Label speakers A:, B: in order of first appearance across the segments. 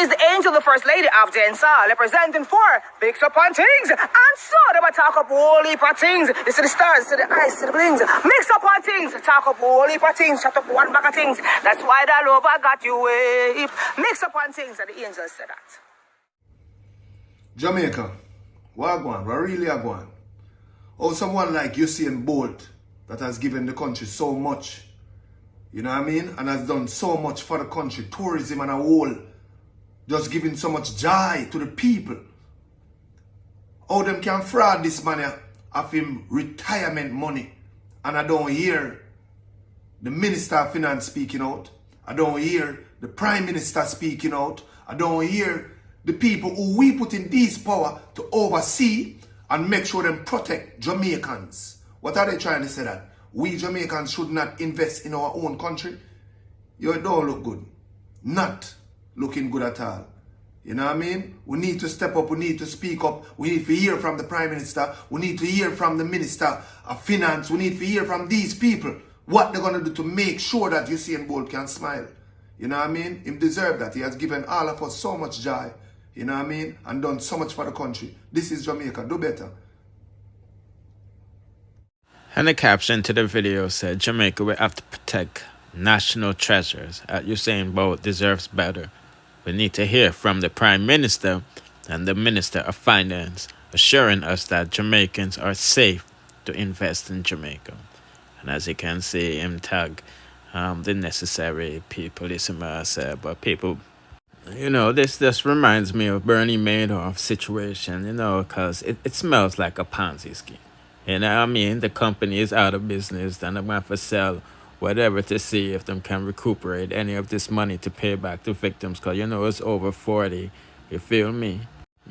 A: is the angel, the first lady of dancehall, representing for Mix Up on Things. And so they might talk up whole heap of things. You see the stars, see the ice, see the blings. Mix Up on Things, talk up whole heap of things, shut up one bag of things. That's why that love I got you wave. Mix Up on Things, and the angels said that.
B: Jamaica, what really a go on? Or someone like Usain Bolt that has given the country so much, you know what I mean? And has done so much for the country, tourism and a whole, just giving so much joy to the people. How them can fraud this money of him retirement money? And I don't hear the Minister of Finance speaking out. I don't hear the Prime Minister speaking out. I don't hear the people who we put in this power to oversee and make sure them protect Jamaicans. What are they trying to say that? We Jamaicans should not invest in our own country? You don't look good. Not looking good at all. You know what I mean? We need to step up, we need to speak up, we need to hear from the Prime Minister, we need to hear from the Minister of Finance, we need to hear from these people what they're going to do to make sure that Usain Bolt can smile. You know what I mean? He deserves that. He has given all of us so much joy. You know what I mean? And done so much for the country. This is Jamaica. Do better.
C: And the caption to the video said, Jamaica will have to protect national treasures. Usain Bolt deserves better. We need to hear from the Prime Minister and the Minister of Finance assuring us that Jamaicans are safe to invest in Jamaica. And as you can see, him tag the necessary people. Listen what I said, but people, you know, this just reminds me of Bernie Madoff's situation, you know, because it smells like a Ponzi scheme. You know what I mean? The company is out of business, and they're going to sell whatever to see if they can recuperate any of this money to pay back to victims, because, you know, it's over 40. You feel me?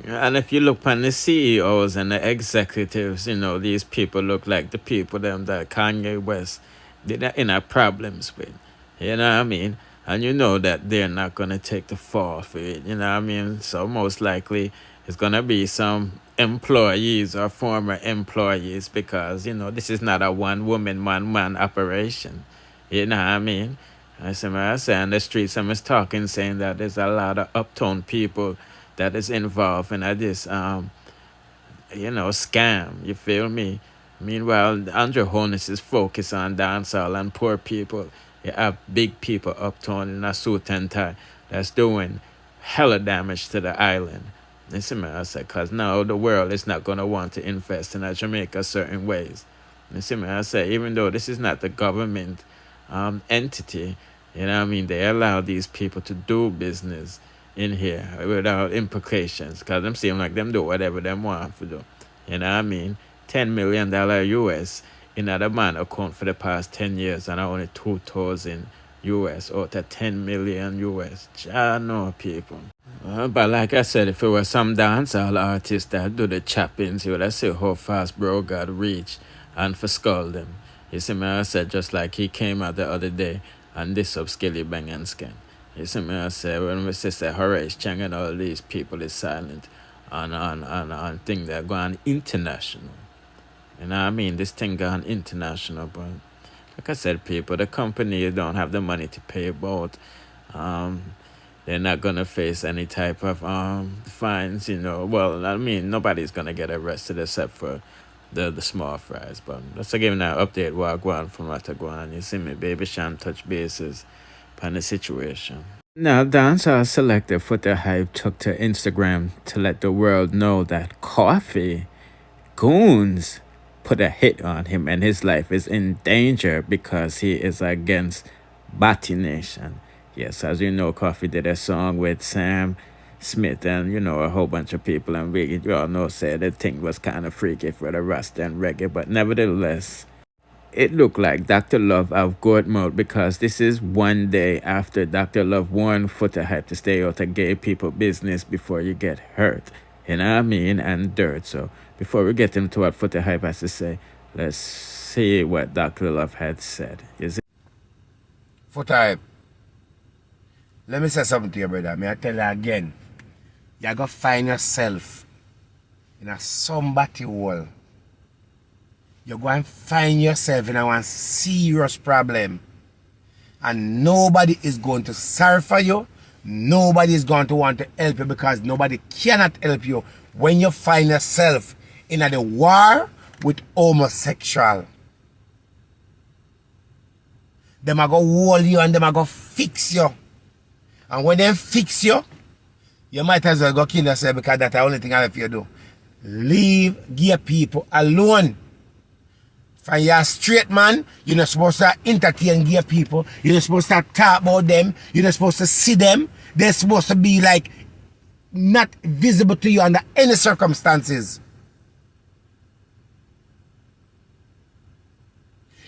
C: And if you look on the CEOs and the executives, you know, these people look like the people them that Kanye West did in problems with. You know what I mean? And you know that they're not going to take the fall for it. You know what I mean? So most likely it's going to be some employees or former employees, because, you know, this is not a one-woman, one-man operation. You know what I mean? I say on the streets, I was talking, saying that there's a lot of uptown people that is involved in this, you know, scam. You feel me? Meanwhile, Andrew Holness is focused on dancehall and poor people. You have big people uptown in a suit and tie that's doing hella damage to the island. You see me? I say, because now the world is not going to want to invest in Jamaica certain ways. You see me? I say, even though this is not the government entity, you know what I mean, they allow these people to do business in here without implications, because them seem like them do whatever they want to do. You know what I mean? $10 million US in that man account for the past 10 years, and only 2,000 US out of 10 million US. I know people. But like I said, if it was some dancehall artists that do the choppings, you would have seen how fast bro got reach and for skull them. You see me? I said, just like he came out the other day and this up Skilly Bang and Scan. You see me? I said, when we say Horace Chang and all these people is silent on thing that going international. You know what I mean? This thing gone international, but like I said, people, the company don't have the money to pay both. They're not going to face any type of fines, you know. Well, I mean, nobody's going to get arrested except for the small fries. But let's give an update what I go on from what I go on. You see me, Baby Cham touch bases on the situation. Now, dancehall selector Foota Hype took to Instagram to let the world know that Koffee Goons put a hit on him and his life is in danger because he is against Batty Nation. Yes, as you know, Koffee did a song with Sam Smith and, you know, a whole bunch of people, and you all know said the thing was kind of freaky for the Rasta and reggae, but nevertheless, it looked like Dr. Love have good mode, because this is one day after Dr. Love warned Foota Hype to stay out of gay people business before you get hurt. You know what I mean? And dirt. So before we get into what Foota Hype has to say, let's see what Dr. Love had said. Is it?
D: Foota Hype, let me say something to you, brother. May I tell you again? You're going to find yourself in a somebody hole. You're going to find yourself in a one serious problem. And nobody is going to sorry for you. nobody is going to want to help you because nobody cannot help you when you find yourself in a war with homosexual. Them are going to hold you and them are going to fix you. And when they fix you, you might as well go kill yourself because that's the only thing I have you do. Leave gay people alone. If you're a straight man, you're not supposed to entertain gay people. You're not supposed to talk about them. You're not supposed to see them. They're supposed to be like not visible to you under any circumstances.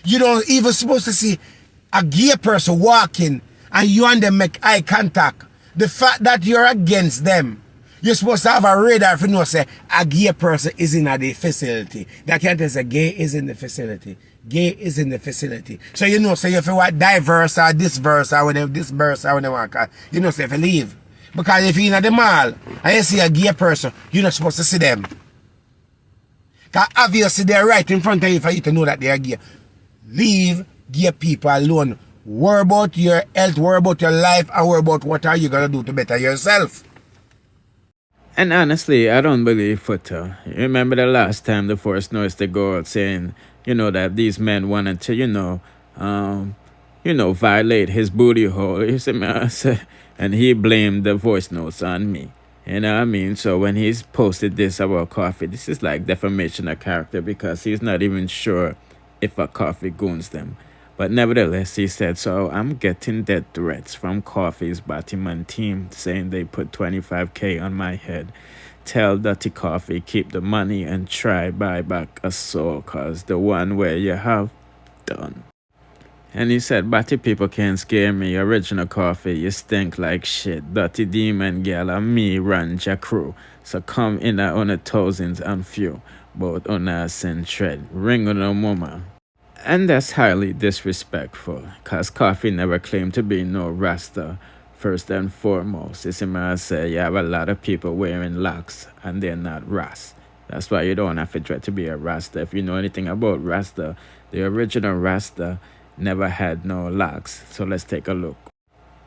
D: You don't even supposed to see a gay person walking and you and them make eye contact. The fact that you're against them, you're supposed to have a radar if you know say a gay person is in the facility. That can't say gay is in the facility. Gay is in the facility. So you know say if you want diverse or this verse or whatever, this verse or whatever, you know say if you leave. Because if you're in the mall and you see a gay person, you're not supposed to see them. Because obviously they're right in front of you for you to know that they're gay. Leave gay people alone. Worry about your health, worry about your life, and worry about what are you going to do to better yourself.
C: And honestly, I don't believe Foota. You remember the last time the Force Noise to go out saying, that these men wanted to, violate his booty hole. You see me? And he blamed the voice notes on me. You know what I mean? So when he's posted this about Koffee, this is like defamation of character because he's not even sure if a Koffee Goons them. But nevertheless, he said, so I'm getting death threats from Koffee's Batman team saying they put 25K on my head. Tell Dirty Koffee keep the money and try buy back a soul cause the one where you have done. And he said, Batty people can't scare me. Original Koffee, you stink like shit. Dirty demon girl and me run your crew. So come in on the thousands and few. Both on us and tread. Ring on a mama. And that's highly disrespectful, because Koffee never claimed to be no Rasta, first and foremost. It's I say you have a lot of people wearing locks, and they're not Ras. That's why you don't have to try to be a Rasta. If you know anything about Rasta, the original Rasta never had no locks. So let's take a look.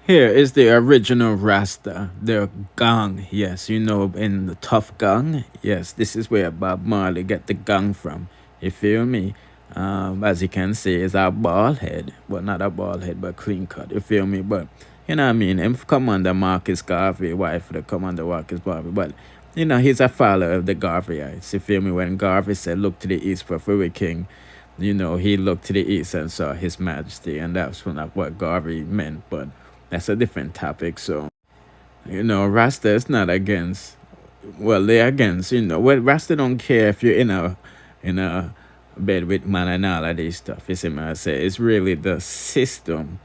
C: Here is the original Rasta, the gang. Yes, in the Tough Gang. Yes, this is where Bob Marley get the gang from. You feel me? As you can see, it's a bald head, but not a bald head, but clean cut. You feel me? But you know what I mean? Him Commander Marcus Garvey, wife of the Commander Marcus Garvey. But he's a follower of the Garveyites. You feel me? When Garvey said, "Look to the east for we king," he looked to the east and saw His Majesty, and that's not what Garvey meant. But that's a different topic. So Rasta is not against. Well, they're against. Well, Rasta don't care if you're in a bed with man and all of this stuff. You see me? I say it's really the system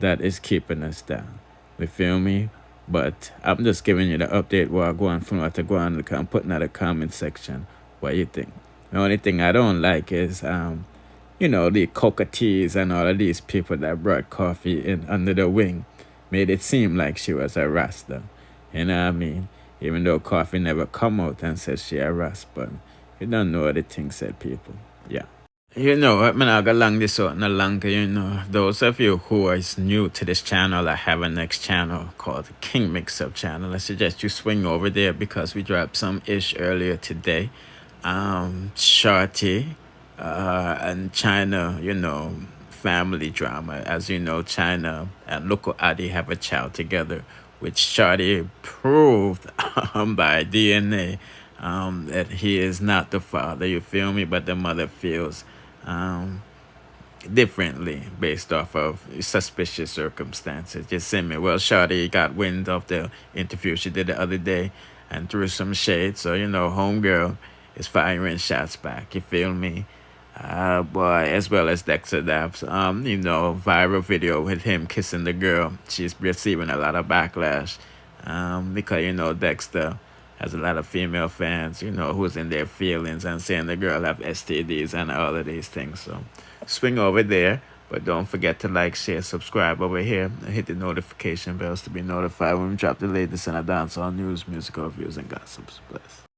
C: that is keeping us down. You feel me? But I'm just giving you the update where I'm going from what to go on and putting in the comment section what you think. The only thing I don't like is the cockatoos and all of these people that brought Koffee in under the wing made it seem like she was a Rasta. You know what I mean? Even though Koffee never come out and said she a Rasta, but you don't know what the thing said, people. Yeah. I'm not going to long this out no longer, Those of you who are new to this channel, I have a next channel called the Kingmixup channel. I suggest you swing over there because we dropped some ish earlier today. Shorty and China, family drama. As you know, China and Loco Adi have a child together, which Shorty proved by DNA. That he is not the father, you feel me? But the mother feels differently based off of suspicious circumstances. You see me? Well, Shawty got wind of the interview she did the other day and threw some shade. So, homegirl is firing shots back. You feel me? Boy, as well as Dexter Daps, viral video with him kissing the girl. She's receiving a lot of backlash because, Dexter has a lot of female fans, who's in their feelings and saying the girl have STDs and all of these things. So swing over there, but don't forget to like, share, subscribe over here, and hit the notification bells to be notified when we drop the latest in our dancehall news, musical reviews, and gossips. Bless.